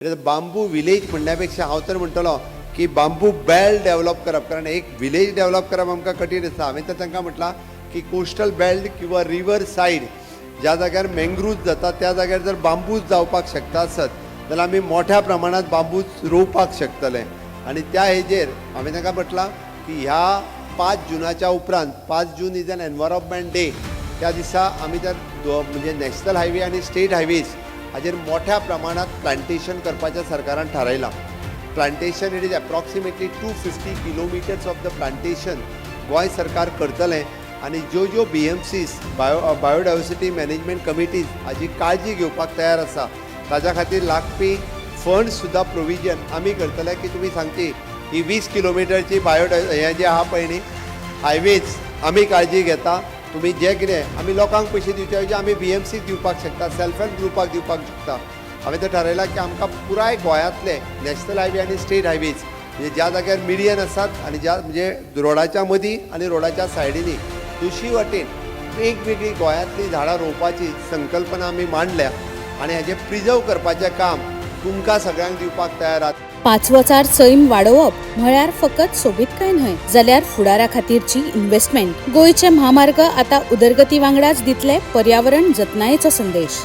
बांबू village म्हणण्यापेक्षा हांव तर म्हणटलो की बांबू बेल्ट डेव्हलप करप, कारण एक विलेज डेव्हलप करप आमकां कठीण आसा. हांवें तर तांकां म्हटलां की कोस्टल बेल्ट किंवा रिवर सायड ज्या जाग्यार मँग्रूव्ज जाता त्या जाग्यार जर बांबूच जावपाक शकता आसत जाल्यार आमी मोठ्या प्रमाणात बांबूच रोवपाक शकतले. आनी त्या हेजेर हांवें तांकां म्हटलां की ह्या 5 जुनाच्या उपरांत 5 June is an environment day, त्या दिसा आमी जर म्हणजे नॅशनल हायवे आनी स्टेट हायवेज हाजेर मोठ्या प्रमाणात प्लांटेशन करपाचें सरकारान थारायलां. Plantation it is approximately 250 kilometres of the plantation Goa सरकार करतलें. आनी ज्यो BMCs बायोडायवर्सिटी मॅनेजमेंट कमिटीज हाजी काळजी घेवपाक तयार आसा ताज्या खातीर लागपी फंड सुद्दां प्रोविजन आमी करतले की तुमी सांगची ही 20 किलोमिटरची हें जें आहा पळय न्ही हायवेज आमी काळजी घेता. तुमी जे कितें आमी लोकांक पयशे दिवचे ऐवजी आमी BMCक दिवपाक शकता, सेल्फ हेल्प ग्रुपाक दिवपाक शकता. हांवें तर थारायलां की आमकां पुराय गोंयांतले नॅशनल हायवे आनी स्टेट हायवेज म्हणजे ज्या जाग्यार मिडियन आसात आनी ज्या म्हणजे रोडाच्या मदीं आनी रोडाच्या सायडीनी दुसरी वाटेन वेगवेगळी गोंयांतली झाडां रोवपाची संकल्पना आमी मांडल्या आनी हाजें प्रिजर्व करपाचें काम तुमकां सगळ्यांक दिवपाक तयार आहात. 5 सैम वाडोवप म्हळ्यार फकत सोबीतकाय न्हय, जाल्यार फुडारा खातीरची इन्व्हेस्टमेंट. गोंयचे म्हामार्ग आता उदरगती वांगडाच दितले पर्यावरण जतनायेचो संदेश.